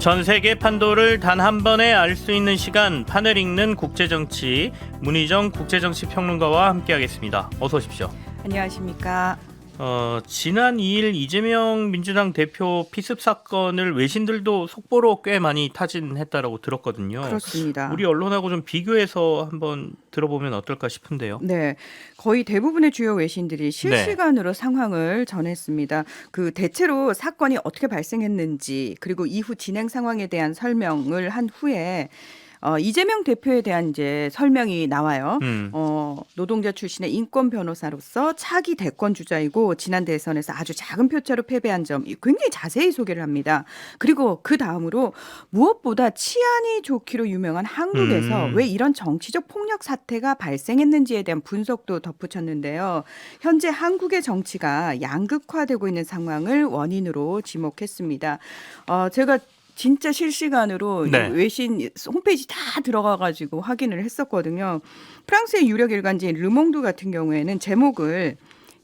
전 세계 판도를 단 한 번에 알 수 있는 시간, 판을 읽는 국제정치, 문희정 국제정치평론가와 함께하겠습니다. 어서 오십시오. 안녕하십니까. 지난 2일 이재명 민주당 대표 피습 사건을 외신들도 속보로 꽤 많이 타진했다라고 들었거든요. 그렇습니다. 우리 언론하고 좀 비교해서 한번 들어보면 어떨까 싶은데요. 네, 거의 대부분의 주요 외신들이 실시간으로 상황을 전했습니다. 대체로 사건이 어떻게 발생했는지 그리고 이후 진행 상황에 대한 설명을 한 후에 이재명 대표에 대한 이제 설명이 나와요. 노동자 출신의 인권 변호사로서 차기 대권 주자이고 지난 대선에서 아주 작은 표차로 패배한 점 굉장히 자세히 소개를 합니다. 그리고 그 다음으로 무엇보다 치안이 좋기로 유명한 한국에서 왜 이런 정치적 폭력 사태가 발생했는지에 대한 분석도 덧붙였는데요. 현재 한국의 정치가 양극화되고 있는 상황을 원인으로 지목했습니다. 제가 진짜 실시간으로 네. 외신 홈페이지 다 들어가가지고 확인을 했었거든요. 프랑스의 유력 일간지인 르몽드 같은 경우에는 제목을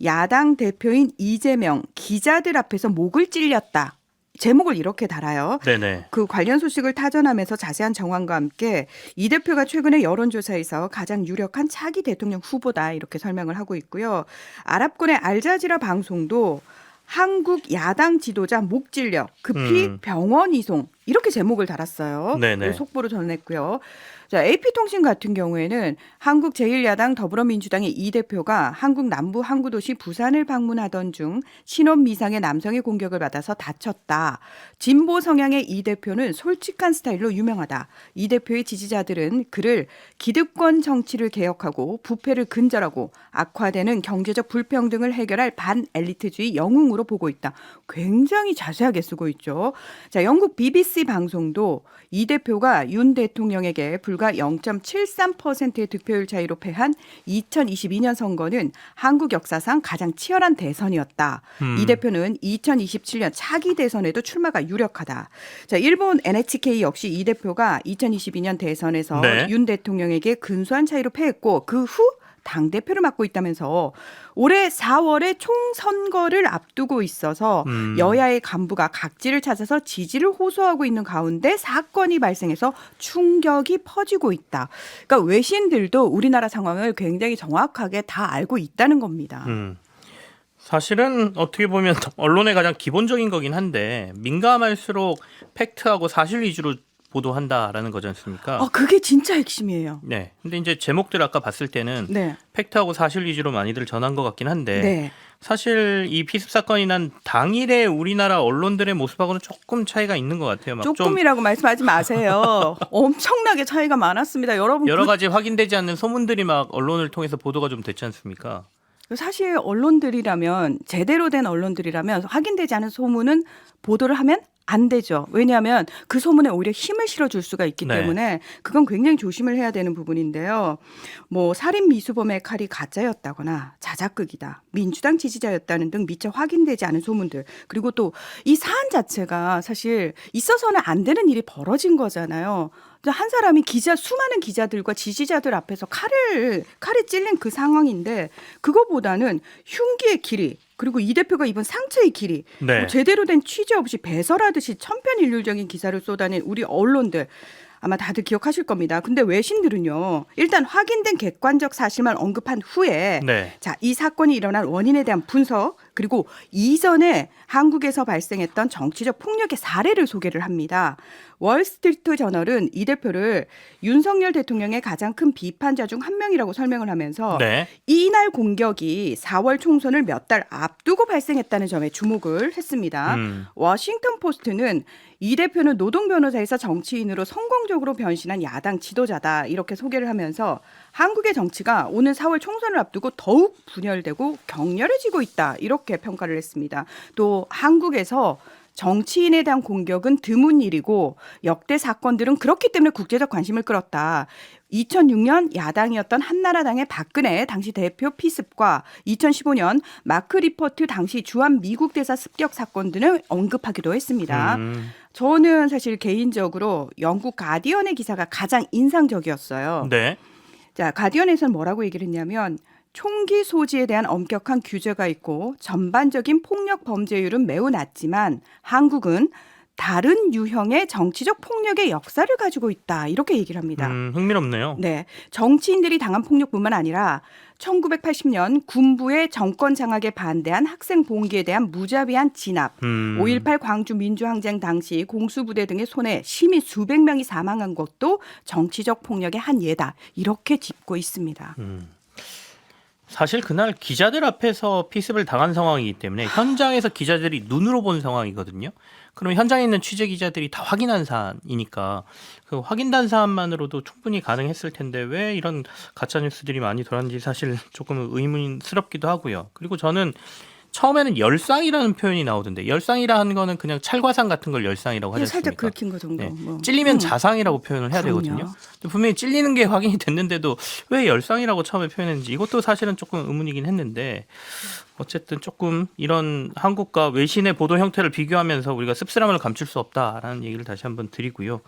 야당 대표인 이재명 기자들 앞에서 목을 찔렸다. 제목을 이렇게 달아요. 네네. 그 관련 소식을 타전하면서 자세한 정황과 함께 이 대표가 최근에 여론조사에서 가장 유력한 차기 대통령 후보다 이렇게 설명을 하고 있고요. 아랍권의 알자지라 방송도 한국 야당 지도자 목 찔려 급히 병원 이송 이렇게 제목을 달았어요. 네네. 속보로 전했고요. 자, AP통신 같은 경우에는 한국 제1야당 더불어민주당의 이 대표가 한국 남부 항구 도시 부산을 방문하던 중 신원 미상의 남성의 공격을 받아서 다쳤다. 진보 성향의 이 대표는 솔직한 스타일로 유명하다. 이 대표의 지지자들은 그를 기득권 정치를 개혁하고 부패를 근절하고 악화되는 경제적 불평등을 해결할 반엘리트주의 영웅으로 보고 있다. 굉장히 자세하게 쓰고 있죠. 자, 영국 BBC 방송도 이 대표가 윤 대통령에게 불과 0.73%의 득표율 차이로 패한 2022년 선거는 한국 역사상 가장 치열한 대선이었다. 이 대표는 2027년 차기 대선에도 출마가 유력하다. 자, 일본 NHK 역시 이 대표가 2022년 대선에서 네. 윤 대통령에게 근소한 차이로 패했고 그 후 당대표를 맡고 있다면서 올해 4월에 총선거를 앞두고 있어서 여야의 간부가 각지를 찾아서 지지를 호소하고 있는 가운데 사건이 발생해서 충격이 퍼지고 있다. 그러니까 외신들도 우리나라 상황을 굉장히 정확하게 다 알고 있다는 겁니다. 사실은 어떻게 보면 언론의 가장 기본적인 거긴 한데 민감할수록 팩트하고 사실 위주로 보도한다라는 거지 않습니까? 그게 진짜 핵심이에요. 네. 근데 이제 제목들 아까 봤을 때는 네. 팩트하고 사실 위주로 많이들 전한 것 같긴 한데 네. 사실 이 피습 사건이 난 당일의 우리나라 언론들의 모습하고는 조금 차이가 있는 것 같아요. 막 좀 조금이라고 말씀하지 마세요. 엄청나게 차이가 많았습니다. 여러분 여러 가지 확인되지 않는 소문들이 막 언론을 통해서 보도가 좀 됐지 않습니까? 사실 언론들이라면 제대로 된 언론들이라면 확인되지 않은 소문은 보도를 하면 안 되죠. 왜냐하면 그 소문에 오히려 힘을 실어줄 수가 있기 네. 때문에 그건 굉장히 조심을 해야 되는 부분인데요. 뭐 살인 미수범의 칼이 가짜였다거나 자작극이다, 민주당 지지자였다는 등 미처 확인되지 않은 소문들 그리고 또 이 사안 자체가 사실 있어서는 안 되는 일이 벌어진 거잖아요. 한 사람이 수많은 기자들과 지지자들 앞에서 칼에 찔린 그 상황인데 그거보다는 흉기의 길이 그리고 이 대표가 입은 상처의 길이 네. 제대로 된 취재 없이 배설하듯이 천편일률적인 기사를 쏟아낸 우리 언론들 아마 다들 기억하실 겁니다. 근데 외신들은요. 일단 확인된 객관적 사실만 언급한 후에 네. 자, 이 사건이 일어난 원인에 대한 분석 그리고 이전에 한국에서 발생했던 정치적 폭력의 사례를 소개를 합니다. 월스트리트 저널은 이 대표를 윤석열 대통령의 가장 큰 비판자 중 한 명이라고 설명을 하면서 네. 이날 공격이 4월 총선을 몇 달 앞두고 발생했다는 점에 주목을 했습니다. 워싱턴 포스트는 이 대표는 노동 변호사에서 정치인으로 성공적으로 변신한 야당 지도자다 이렇게 소개를 하면서 한국의 정치가 오는 4월 총선을 앞두고 더욱 분열되고 격렬해지고 있다 이렇게 평가를 했습니다. 또 한국에서 정치인에 대한 공격은 드문 일이고 역대 사건들은 그렇기 때문에 국제적 관심을 끌었다. 2006년 야당이었던 한나라당의 박근혜 당시 대표 피습과 2015년 마크 리퍼트 당시 주한 미국 대사 습격 사건 등을 언급하기도 했습니다. 저는 사실 개인적으로 영국 가디언의 기사가 가장 인상적이었어요. 네. 자, 가디언에서는 뭐라고 얘기를 했냐면 총기 소지에 대한 엄격한 규제가 있고 전반적인 폭력 범죄율은 매우 낮지만 한국은 다른 유형의 정치적 폭력의 역사를 가지고 있다. 이렇게 얘기를 합니다. 흥미롭네요. 네, 정치인들이 당한 폭력뿐만 아니라 1980년 군부의 정권 장악에 반대한 학생 봉기에 대한 무자비한 진압, 5.18 광주 민주항쟁 당시 공수부대 등의 손에 시민 수백 명이 사망한 것도 정치적 폭력의 한 예다. 이렇게 짚고 있습니다. 사실 그날 기자들 앞에서 피습을 당한 상황이기 때문에 현장에서 기자들이 눈으로 본 상황이거든요. 그럼 현장에 있는 취재 기자들이 다 확인한 사안이니까 그 확인된 사안만으로도 충분히 가능했을 텐데 왜 이런 가짜 뉴스들이 많이 돌았는지 사실 조금 의문스럽기도 하고요. 그리고 저는 처음에는 열상이라는 표현이 나오던데 열상이라는 거는 그냥 찰과상 같은 걸 열상이라고 하지 살짝 않습니까? 긁힌 거 정도. 네. 뭐. 찔리면 자상이라고 표현을 해야 그럼요. 되거든요. 근데 분명히 찔리는 게 확인이 됐는데도 왜 열상이라고 처음에 표현했는지 이것도 사실은 조금 의문이긴 했는데 어쨌든 조금 이런 한국과 외신의 보도 형태를 비교하면서 우리가 씁쓸함을 감출 수 없다라는 얘기를 다시 한번 드리고요.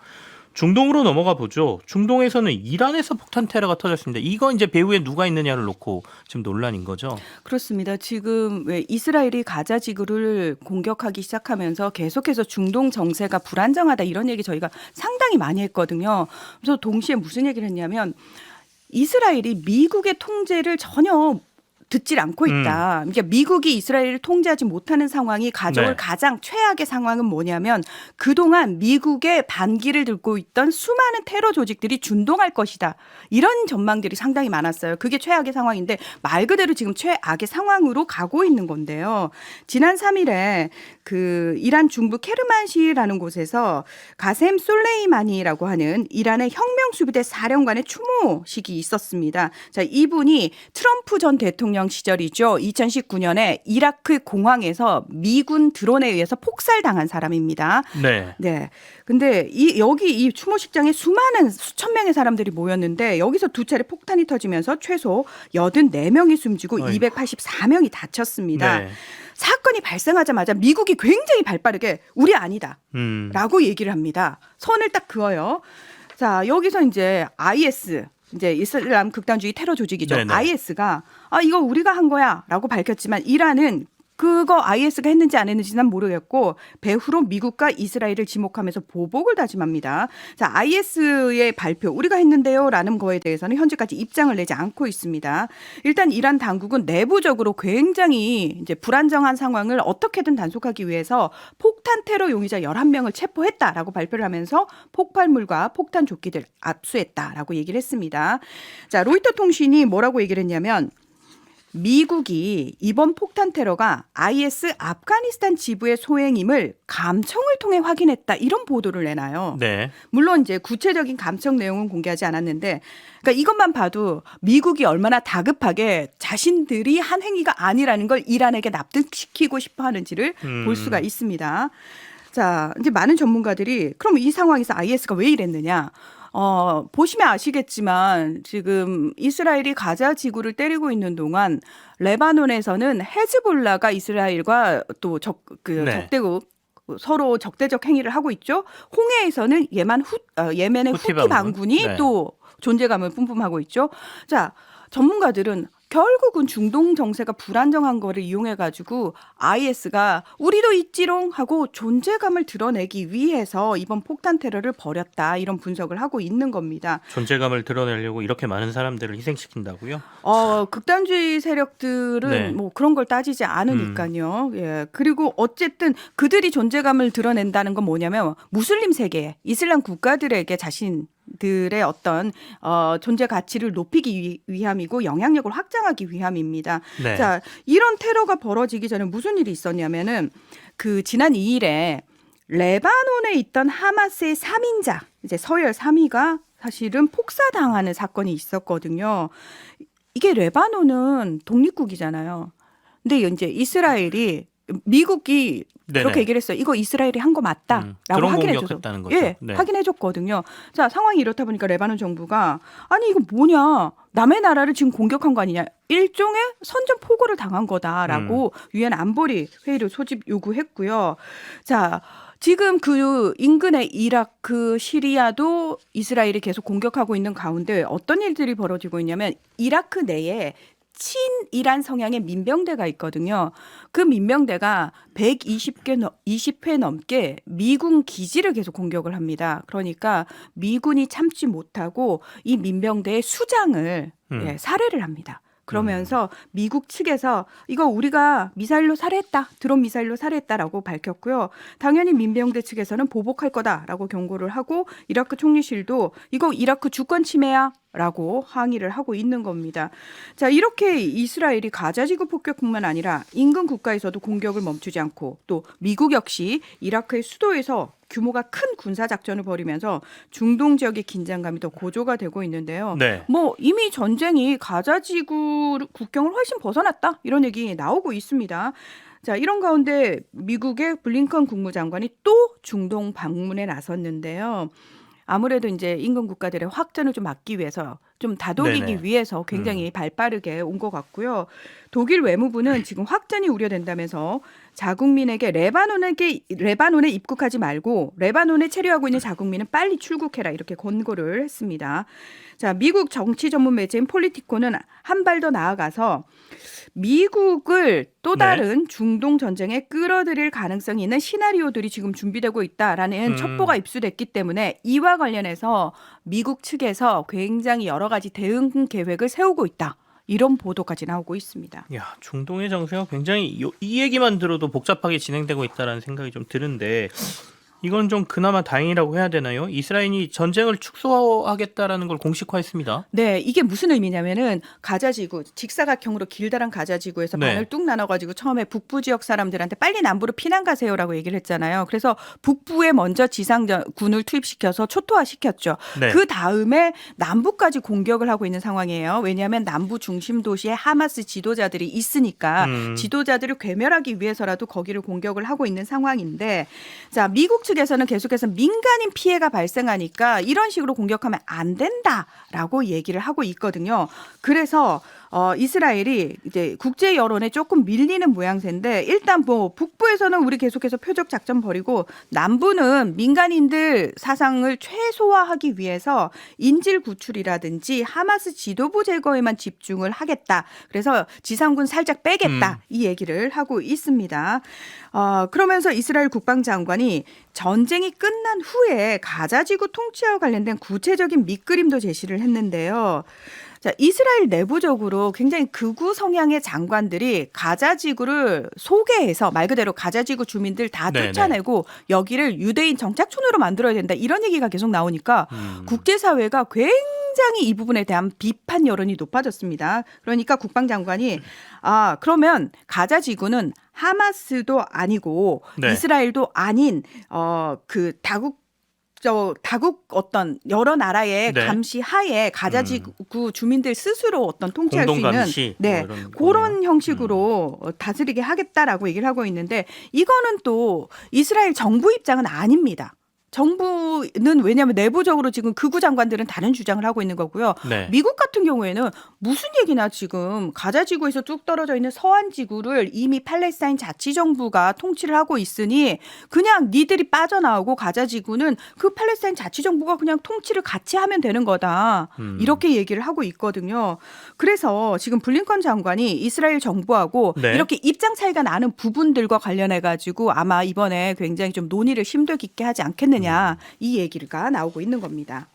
중동으로 넘어가 보죠. 중동에서는 이란에서 폭탄 테러가 터졌습니다. 이거 이제 배후에 누가 있느냐를 놓고 지금 논란인 거죠. 그렇습니다. 지금 왜 이스라엘이 가자 지구를 공격하기 시작하면서 계속해서 중동 정세가 불안정하다 이런 얘기 저희가 상당히 많이 했거든요. 그래서 동시에 무슨 얘기를 했냐면 이스라엘이 미국의 통제를 전혀 듣질 않고 있다. 그러니까 미국이 이스라엘을 통제하지 못하는 상황이 가져올 네. 가장 최악의 상황은 뭐냐면 그동안 미국의 반기를 들고 있던 수많은 테러 조직들이 준동할 것이다. 이런 전망들이 상당히 많았어요. 그게 최악의 상황인데 말 그대로 지금 최악의 상황으로 가고 있는 건데요. 지난 3일에 그 이란 중부 케르만시라는 곳에서 가셈 솔레이마니라고 하는 이란의 혁명수비대 사령관의 추모식이 있었습니다. 자, 이분이 트럼프 전 대통령 시절이죠. 2019년에 이라크 공항에서 미군 드론에 의해서 폭살당한 사람입니다. 네. 네. 근데 여기 이 추모식장에 수천 명의 사람들이 모였는데 여기서 두 차례 폭탄이 터지면서 최소 84명이 숨지고 어이구. 284명이 다쳤습니다. 네. 사건이 발생하자마자 미국이 굉장히 발빠르게 우리 아니다 라고 얘기를 합니다. 선을 딱 그어요. 자, 여기서 이제 IS 이제 이슬람 극단주의 테러 조직이죠. 네네. IS가 이거 우리가 한 거야라고 밝혔지만 이란은 그거 IS가 했는지 안 했는지는 모르겠고 배후로 미국과 이스라엘을 지목하면서 보복을 다짐합니다. 자, IS의 발표 우리가 했는데요라는 거에 대해서는 현재까지 입장을 내지 않고 있습니다. 일단 이란 당국은 내부적으로 굉장히 이제 불안정한 상황을 어떻게든 단속하기 위해서 폭탄 테러 용의자 11명을 체포했다라고 발표를 하면서 폭발물과 폭탄 조끼들 압수했다라고 얘기를 했습니다. 자, 로이터 통신이 뭐라고 얘기를 했냐면 미국이 이번 폭탄 테러가 IS 아프가니스탄 지부의 소행임을 감청을 통해 확인했다 이런 보도를 내놔요. 네. 물론 이제 구체적인 감청 내용은 공개하지 않았는데 그러니까 이것만 봐도 미국이 얼마나 다급하게 자신들이 한 행위가 아니라는 걸 이란에게 납득시키고 싶어 하는지를 볼 수가 있습니다. 자, 이제 많은 전문가들이 그럼 이 상황에서 IS가 왜 이랬느냐? 보시면 아시겠지만 지금 이스라엘이 가자 지구를 때리고 있는 동안 레바논에서는 헤즈볼라가 이스라엘과 또 네. 적대국 서로 적대적 행위를 하고 있죠. 홍해에서는 예멘의 후티 후티 반군. 반군이 네. 또 존재감을 뿜뿜하고 있죠. 자, 전문가들은 결국은 중동 정세가 불안정한 거를 이용해 가지고 IS가 우리도 있지롱 하고 존재감을 드러내기 위해서 이번 폭탄 테러를 벌였다 이런 분석을 하고 있는 겁니다. 존재감을 드러내려고 이렇게 많은 사람들을 희생시킨다고요? 극단주의 세력들은 네. 뭐 그런 걸 따지지 않으니까요. 예. 그리고 어쨌든 그들이 존재감을 드러낸다는 건 뭐냐면 무슬림 세계, 이슬람 국가들에게 자신들의 어떤 존재 가치를 높이기 위함이고 영향력을 확장하기 위함입니다. 네. 자, 이런 테러가 벌어지기 전에 무슨 일이 있었냐면은 그 지난 2일에 레바논에 있던 하마스의 3인자, 이제 서열 3위가 사실은 폭사당하는 사건이 있었거든요. 이게 레바논은 독립국이잖아요. 근데 이제 이스라엘이 미국이 네네. 그렇게 얘기를 했어요. 이거 이스라엘이 한 거 맞다라고 드론 확인해줘서 공격했다는 거죠. 예, 네. 확인해줬거든요. 자, 상황이 이렇다 보니까 레바논 정부가 아니 이거 뭐냐 남의 나라를 지금 공격한 거 아니냐 일종의 선전포고를 당한 거다라고 유엔 안보리 회의를 소집 요구했고요. 자. 지금 그 인근의 이라크, 시리아도 이스라엘이 계속 공격하고 있는 가운데 어떤 일들이 벌어지고 있냐면 이라크 내에 친이란 성향의 민병대가 있거든요. 그 민병대가 20회 넘게 미군 기지를 계속 공격을 합니다. 그러니까 미군이 참지 못하고 이 민병대의 수장을 살해를 합니다. 그러면서 미국 측에서 이거 우리가 미사일로 살해했다. 드론 미사일로 살해했다라고 밝혔고요. 당연히 민병대 측에서는 보복할 거다라고 경고를 하고 이라크 총리실도 이거 이라크 주권 침해야. 라고 항의를 하고 있는 겁니다. 자, 이렇게 이스라엘이 가자 지구 폭격뿐만 아니라 인근 국가에서도 공격을 멈추지 않고 또 미국 역시 이라크의 수도에서 규모가 큰 군사 작전을 벌이면서 중동 지역의 긴장감이 더 고조가 되고 있는데요. 네. 뭐 이미 전쟁이 가자 지구 국경을 훨씬 벗어났다 이런 얘기 나오고 있습니다. 자, 이런 가운데 미국의 블링컨 국무장관이 또 중동 방문에 나섰는데요. 아무래도 이제 인근 국가들의 확전을 좀 막기 위해서 좀 다독이기 네네. 위해서 굉장히 발빠르게 온 것 같고요. 독일 외무부는 지금 확전이 우려된다면서 자국민에게 레바논에 입국하지 말고 레바논에 체류하고 있는 자국민은 빨리 출국해라 이렇게 권고를 했습니다. 자, 미국 정치 전문 매체인 폴리티코는 한 발 더 나아가서 미국을 또 다른 중동 전쟁에 끌어들일 가능성이 있는 시나리오들이 지금 준비되고 있다라는 첩보가 입수됐기 때문에 이와 관련해서 미국 측에서 굉장히 여러 가지 대응 계획을 세우고 있다. 이런 보도까지 나오고 있습니다. 야, 중동의 정세가 굉장히 이 얘기만 들어도 복잡하게 진행되고 있다는 생각이 좀 드는데 이건 좀 그나마 다행이라고 해야 되나요? 이스라엘이 전쟁을 축소하겠다라는 걸 공식화했습니다. 네, 이게 무슨 의미냐면은 가자지구 직사각형으로 길다란 가자지구에서 네. 반을 뚝 나눠가지고 처음에 북부 지역 사람들한테 빨리 남부로 피난 가세요라고 얘기를 했잖아요. 그래서 북부에 먼저 지상군을 투입시켜서 초토화시켰죠. 네. 그 다음에 남부까지 공격을 하고 있는 상황이에요. 왜냐하면 남부 중심 도시에 하마스 지도자들이 있으니까 지도자들을 괴멸하기 위해서라도 거기를 공격을 하고 있는 상황인데, 자, 미국 측에서는 계속해서 민간인 피해가 발생하니까 이런 식으로 공격하면 안 된다라고 얘기를 하고 있거든요. 그래서 이스라엘이 이제 국제 여론에 조금 밀리는 모양새인데 일단 뭐 북부에서는 우리 계속해서 표적 작전 벌이고 남부는 민간인들 사상을 최소화하기 위해서 인질 구출이라든지 하마스 지도부 제거에만 집중을 하겠다. 그래서 지상군 살짝 빼겠다. 이 얘기를 하고 있습니다. 그러면서 이스라엘 국방장관이 전쟁이 끝난 후에 가자지구 통치와 관련된 구체적인 밑그림도 제시를 했는데요. 자, 이스라엘 내부적으로 굉장히 극우 성향의 장관들이 가자지구를 소개해서 말 그대로 가자지구 주민들 다 쫓아내고 여기를 유대인 정착촌으로 만들어야 된다. 이런 얘기가 계속 나오니까 국제사회가 굉장히 이 부분에 대한 비판 여론이 높아졌습니다. 그러니까 국방장관이 그러면 가자지구는 하마스도 아니고 이스라엘도 아닌 그 다국 어떤 여러 나라의 감시 하에 가자지구 주민들 스스로 어떤 통치할 수 있는 감시, 그런 형식으로 다스리게 하겠다라고 얘기를 하고 있는데 이거는 또 이스라엘 정부 입장은 아닙니다. 정부는 왜냐하면 내부적으로 지금 극우 장관들은 다른 주장을 하고 있는 거고요. 미국 같은 경우에는 무슨 얘기나 지금 가자지구에서 쭉 떨어져 있는 서안지구를 이미 팔레스타인 자치정부가 통치를 하고 있으니 그냥 니들이 빠져나오고 가자지구는 그 팔레스타인 자치정부가 그냥 통치를 같이 하면 되는 거다. 이렇게 얘기를 하고 있거든요. 그래서 지금 블링컨 장관이 이스라엘 정부하고 이렇게 입장 차이가 나는 부분들과 관련해 가지고 아마 이번에 굉장히 좀 논의를 심도 깊게 하지 않겠느냐. 이 얘기가 나오고 있는 겁니다.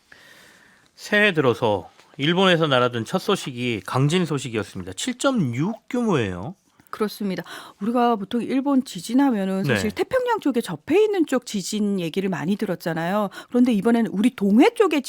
새해 들어서 일본에서 날아든 첫 소식이 강진 소식이었습니다. 7.6 규모예요. 그렇습니다. 우리가 보통 일본 지진하면은 사실 태평양 쪽에 접해 있는 쪽 지진 얘기를 많이 들었잖아요. 그런데 이번에는 우리 동해 쪽에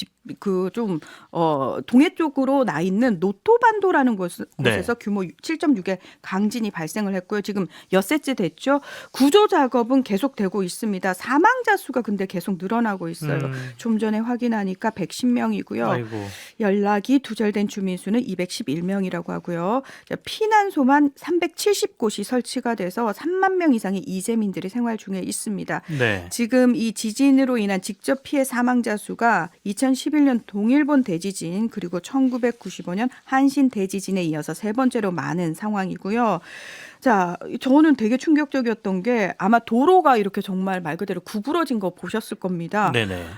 동해 쪽으로 나 있는 노토반도라는 곳에서 규모 7.6의 강진이 발생을 했고요. 지금 엿새째 됐죠. 구조 작업은 계속되고 있습니다. 사망자 수가 근데 계속 늘어나고 있어요. 좀 전에 확인하니까 110명이고요. 연락이 두절된 주민 수는 211명이라고 하고요. 피난소만 370곳이 설치가 돼서 3만 명 이상의 이재민들이 생활 중에 있습니다. 지금 이 지진으로 인한 직접 피해 사망자 수가 2011년 동일본 대지진 그리고 1995년 한신 대지진에 이어서 세 번째로 많은 상황이고요. 자, 저는 되게 충격적이었던 게 아마 도로가 이렇게 정말 말 그대로 구부러진 거 보셨을 겁니다.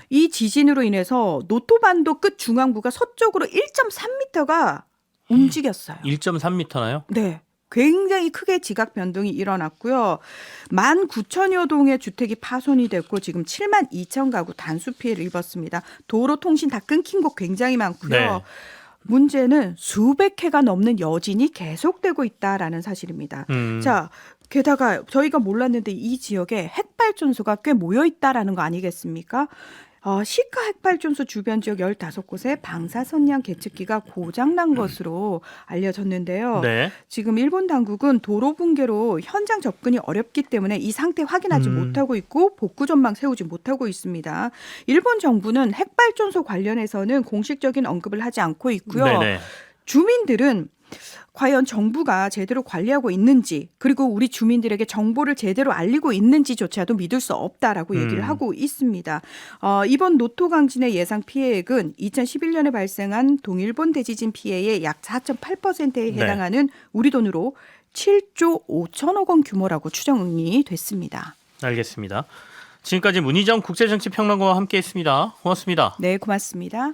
이 지진으로 인해서 노토반도 끝 중앙부가 서쪽으로 1.3m가 움직였어요. 1.3m나요? 네. 굉장히 크게 지각 변동이 일어났고요. 19,000여 동의 주택이 파손이 됐고 지금 7만 2천 가구 단수 피해를 입었습니다. 도로 통신 다 끊긴 곳 굉장히 많고요. 네. 문제는 수백 회가 넘는 여진이 계속되고 있다라는 사실입니다. 자, 게다가 저희가 몰랐는데 이 지역에 핵발전소가 꽤 모여 있다라는 거 아니겠습니까? 시카 핵발전소 주변 지역 15곳에 방사선량 계측기가 고장난 것으로 알려졌는데요. 네. 지금 일본 당국은 도로 붕괴로 현장 접근이 어렵기 때문에 이 상태 확인하지 못하고 있고 복구 전망 세우지 못하고 있습니다. 일본 정부는 핵발전소 관련해서는 공식적인 언급을 하지 않고 있고요. 네네. 주민들은 과연 정부가 제대로 관리하고 있는지 그리고 우리 주민들에게 정보를 제대로 알리고 있는지조차도 믿을 수 없다라고 얘기를 하고 있습니다. 이번 노토 강진의 예상 피해액은 2011년에 발생한 동일본 대지진 피해의 약 4.8%에 해당하는 우리 돈으로 7조 5천억 원 규모라고 추정이 됐습니다. 알겠습니다. 지금까지 문희정 국제정치평론가와 함께했습니다. 고맙습니다. 네, 고맙습니다.